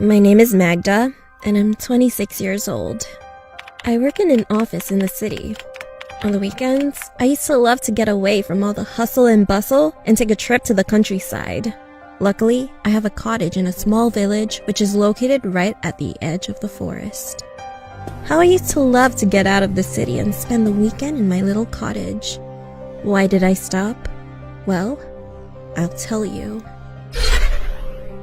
My name is Magda, and I'm 26 years old. I work in an office in the city. On the weekends, I used to love to get away from all the hustle and bustle and take a trip to the countryside. Luckily, I have a cottage in a small village which is located right at the edge of the forest. How I used to love to get out of the city and spend the weekend in my little cottage. Why did I stop? Well, I'll tell you.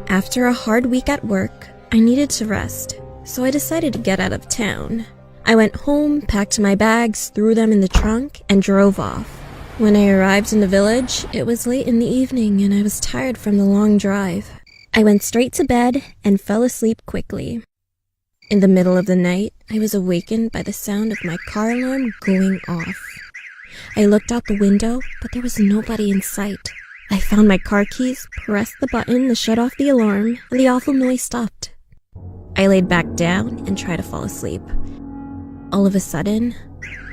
After a hard week at work, I needed to rest, so I decided to get out of town. I went home, packed my bags, threw them in the trunk, and drove off. When I arrived in the village, it was late in the evening and I was tired from the long drive. I went straight to bed and fell asleep quickly. In the middle of the night, I was awakened by the sound of my car alarm going off. I looked out the window, but there was nobody in sight. I found my car keys, pressed the button to shut off the alarm, and the awful noise stopped. I laid back down and tried to fall asleep. All of a sudden,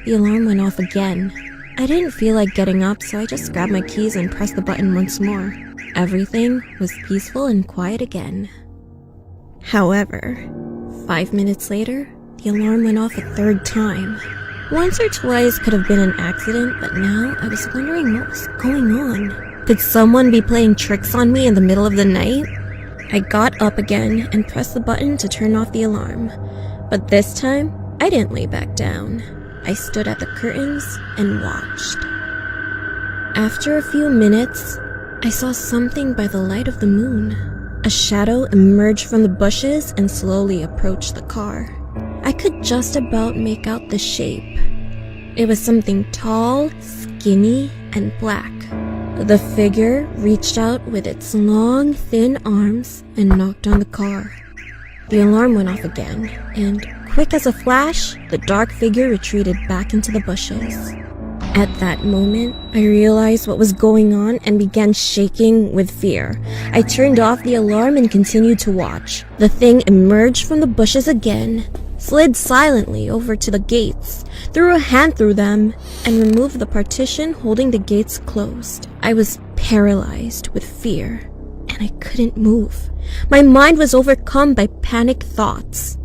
the alarm went off again. I didn't feel like getting up, so I just grabbed my keys and pressed the button once more. Everything was peaceful and quiet again. However, 5 minutes later, the alarm went off a third time. Once or twice could have been an accident, but now I was wondering what was going on. Could someone be playing tricks on me in the middle of the night? I got up again and pressed the button to turn off the alarm. But this time, I didn't lay back down. I stood at the curtains and watched. After a few minutes, I saw something by the light of the moon. A shadow emerged from the bushes and slowly approached the car. I could just about make out the shape. It was something tall, skinny, and black. The figure reached out with its long, thin arms and knocked on the car. The alarm went off again, and quick as a flash, the dark figure retreated back into the bushes. At that moment, I realized what was going on and began shaking with fear. I turned off the alarm and continued to watch. The thing emerged from the bushes again, slid silently over to the gates, threw a hand through them, and removed the partition holding the gates closed. I was paralyzed with fear, and I couldn't move. My mind was overcome by panicked thoughts.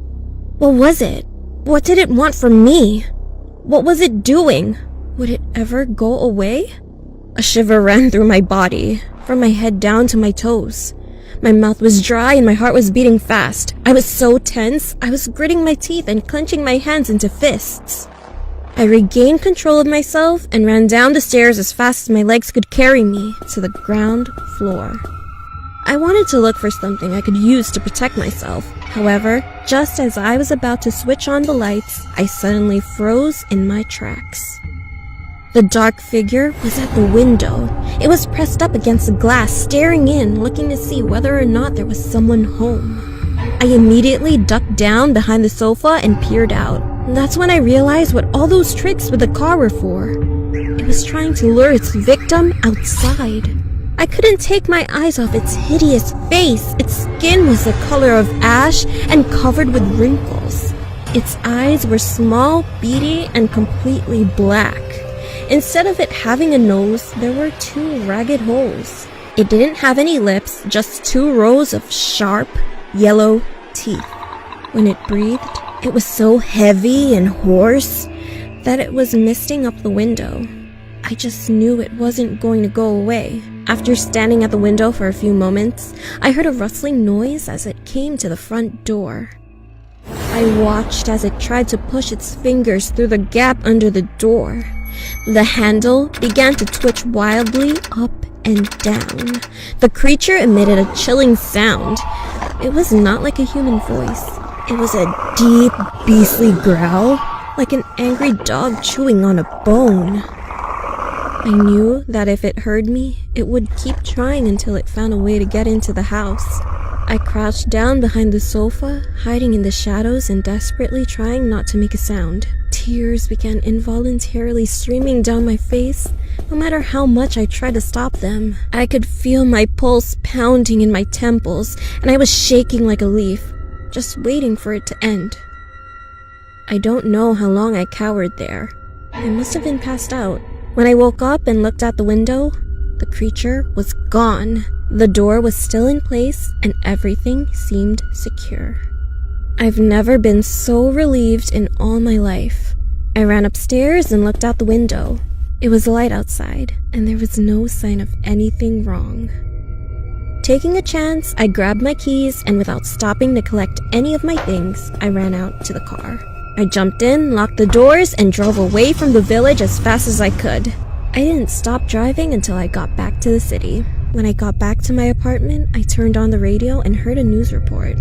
What was it? What did it want from me? What was it doing? Would it ever go away? A shiver ran through my body, from my head down to my toes. My mouth was dry and my heart was beating fast. I was so tense, I was gritting my teeth and clenching my hands into fists. I regained control of myself and ran down the stairs as fast as my legs could carry me to the ground floor. I wanted to look for something I could use to protect myself. However, just as I was about to switch on the lights, I suddenly froze in my tracks. The dark figure was at the window. It was pressed up against the glass, staring in, looking to see whether or not there was someone home. I immediately ducked down behind the sofa and peered out. That's when I realized what all those tricks with the car were for. It was trying to lure its victim outside. I couldn't take my eyes off its hideous face. Its skin was the color of ash and covered with wrinkles. Its eyes were small, beady, and completely black. Instead of it having a nose, there were 2 ragged holes. It didn't have any lips, just 2 rows of sharp, yellow teeth. When it breathed, it was so heavy and hoarse that it was misting up the window. I just knew it wasn't going to go away. After standing at the window for a few moments, I heard a rustling noise as it came to the front door. I watched as it tried to push its fingers through the gap under the door. The handle began to twitch wildly up and down. The creature emitted a chilling sound. It was not like a human voice. It was a deep, beastly growl, like an angry dog chewing on a bone. I knew that if it heard me, it would keep trying until it found a way to get into the house. I crouched down behind the sofa, hiding in the shadows and desperately trying not to make a sound. Tears began involuntarily streaming down my face, no matter how much I tried to stop them. I could feel my pulse pounding in my temples, and I was shaking like a leaf, just waiting for it to end. I don't know how long I cowered there. I must have been passed out. When I woke up and looked out the window, The creature was gone. The door was still in place and everything seemed secure. I've never been so relieved in all my life. I ran upstairs and looked out the window. It was light outside, and there was no sign of anything wrong. Taking a chance, I grabbed my keys, and without stopping to collect any of my things, I ran out to the car. I jumped in, locked the doors, and drove away from the village as fast as I could. I didn't stop driving until I got back to the city. When I got back to my apartment, I turned on the radio and heard a news report.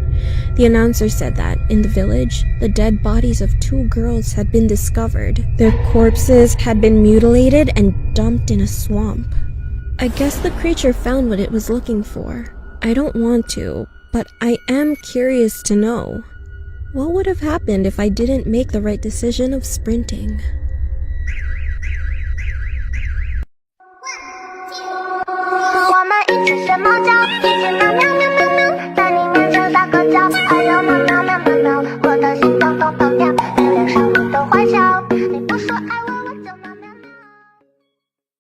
The announcer said that, in the village, the dead bodies of 2 girls had been discovered. Their corpses had been mutilated and dumped in a swamp. I guess the creature found what it was looking for. I don't want to, but I am curious to know. What would have happened if I didn't make the right decision of sprinting?